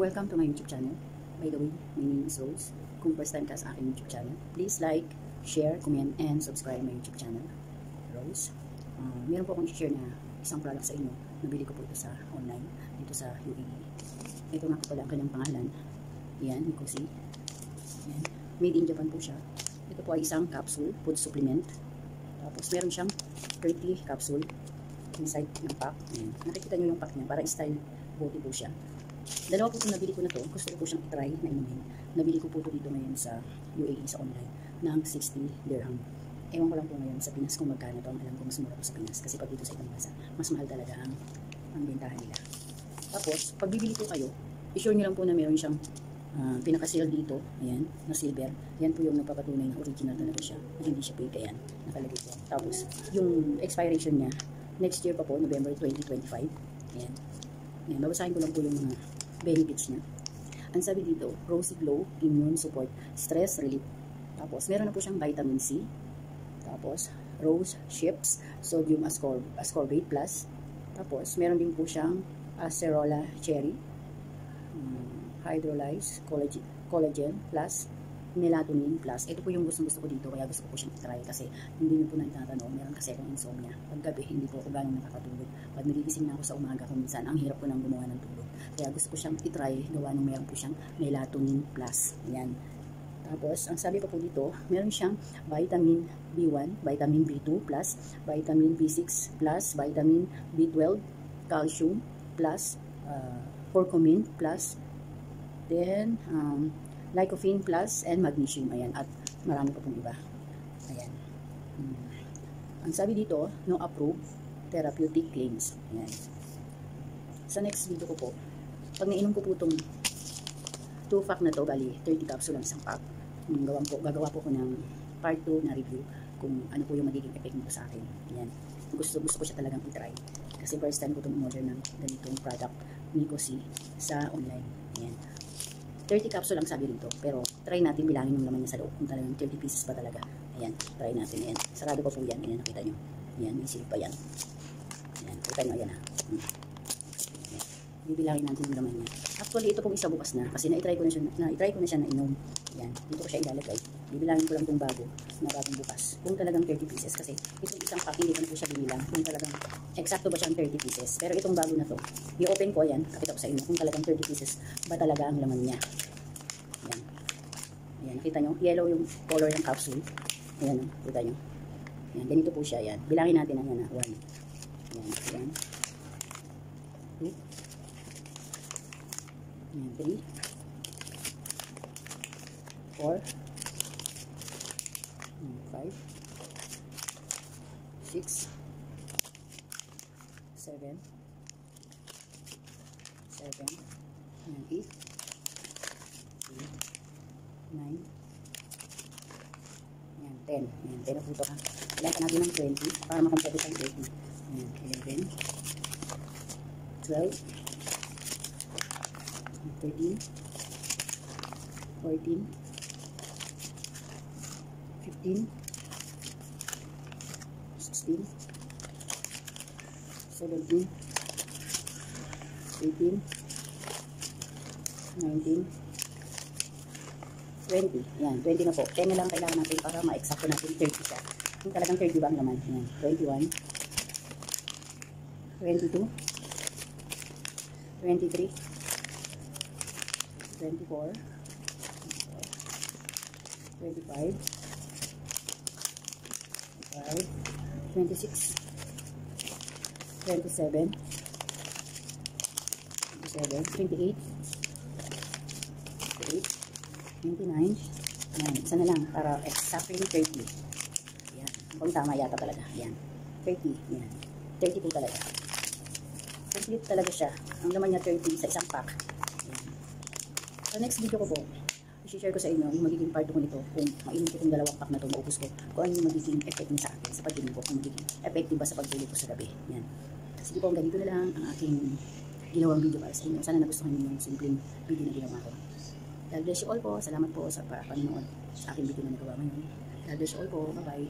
Welcome to my YouTube channel. By the way, my name is Rose. Kung first time ka sa aking YouTube channel, please like, share, comment, and subscribe my YouTube channel, Rose. Meron po akong i-share na isang product sa inyo. Nabili ko po ito sa online, dito sa UAE. Ito nga po pala ang kanyang pangalan. Yan, Ikosi. Yan. Made in Japan po siya. Ito po ay isang capsule, food supplement. Tapos meron siyang 30 capsule inside ng pack. Yan. Nakikita nyo yung pack niya, para style bote po siya. Dalawa po itong nabili ko na to. Gusto ko po siyang i-try na inumin. Nabili ko po ito dito ngayon sa UAE sa online ng 60 dirham. Ewan ko lang po ngayon sa Pinas kung magkano ito. Alam ko mas mura po sa Pinas kasi pag dito sa ibang bansa, mas mahal talaga ang bentahan nila. Tapos, pag bibili po kayo, i-sure nyo lang po na meron siyang pinaka-seal dito. Ayan, na silver. Yan po yung nagpapatunay na original talaga siya. Hindi siya fake. Ayan, nakalagay po. Tapos, yung expiration niya, next year pa po, November 2025. Ayan. Ayan, babasahin ko lang po yung mga benefits niya. Ang sabi dito, Rosy Glow, Immune Support, Stress Relief. Tapos, meron na po siyang vitamin C. Tapos, Rose Chips, Sodium Ascorbate Plus. Tapos, meron din po siyang Acerola Cherry, Hydrolyzed Collagen Plus, Melatonin Plus. Ito po yung gusto ko dito, kaya gusto ko po siyang try kasi hindi niyo po na itatanong, meron kasi akong insomnia. Paggabi, hindi po ako gano'ng nakakatulog. Pag nagigising na ako sa umaga, kung minsan, ang hirap ko nang gumawa ng tulog. Kaya gusto ko siyang itry, gawa nung meron po siyang Melatonin Plus. Yan. Tapos, ang sabi pa po dito, meron siyang vitamin B1, vitamin B2 plus, vitamin B6 plus, vitamin B12, calcium plus, curcumin plus, then, lycopene plus, and magnesium. Ayan, at marami pa pong iba. Ayan. Ang sabi dito, no approved therapeutic claims. Ayan. Sa next video ko po, pag nainom ko po itong 2-pack na to, bali 30 capsule ang isang pack. Gagawa po ko ng part 2 na review kung ano po yung magiging effect nito sa akin. Ayan. Gusto ko siya talagang i-try. Kasi first time ko itong order ng ganitong product, Ikosi, sa online. Ayan. 30 capsule ang sabi dito. Pero, try natin bilangin yung laman niya sa loob. Kung talagang 30 pieces pa talaga. Ayan. Try natin. Ayan. Sarado pa po yan. Ayan. Nakita nyo. Ayan. May silip pa yan. Ayan. Kita nyo. Ayan ha. Ayan. Bibilangin natin yung laman niya. Actually, ito pong isa bukas na. Kasi na-try ko na siya na inom. Ayan. Dito ko siya ilalagay. Bibilangin ko lang itong bago na bagong bukas. Kung talagang 30 pieces. Kasi itong isang pack, hindi ko na po siya binilang. Kung talagang eksakto ba siyang 30 pieces. Pero itong bago na to, i-open ko. Ayan. Kapita ko sa inyo. Kung talagang 30 pieces ba talaga ang laman niya. Ayan. Ayan. Nakita nyo? Yellow yung color ng capsule. Ayan. Kita nyo? Ayan. Ganito po siya. Ayan. Bilangin natin. Ayan. 1. Ayan. Ayan. 2. Ayan. 3. 4. 5. 6. 7. 7. Ayan. 8. 9. Ayan, 10. Ayan, 10 na po ito ha. Kailangan natin ng 20 para makompleto ang 30. Ayan, 11. 12. 13. 14. 15. 16. 17. 18. 19. 20. Ayan, 20 na po. 10 na lang kailangan natin para ma-exacto natin 30 siya. Kung talagang 30 ba ang laman? Ayan, 21. 22. 23. 24. 25. 26. 27. 28. 29. Ayan, isa na lang para exactly 30. Ayan, kung tama yata talaga. Ayan, 30. Ayan, 30 po talaga. Complete talaga siya. Ang laman niya 30 sa isang pack. Ayan. Sa next video ko po, i-share ko sa inyo yung magiging part 2 ko nito. Kung mainom ko itong 2 pack na ito, maubos ko. Kung ano yung magiging effect niya sa akin sa pagdinig ko. Kung magiging effective ba sa pagtulog ko sa gabi. Ayan. Sige po, ganito na lang ang aking ginawang video para sa inyo. Sana nagustuhan niyo yung simpleng video na ginawa ko. God bless you all po. Salamat po sa panonood sa aking video na nagawa ngayon. God bless you all po. Bye-bye.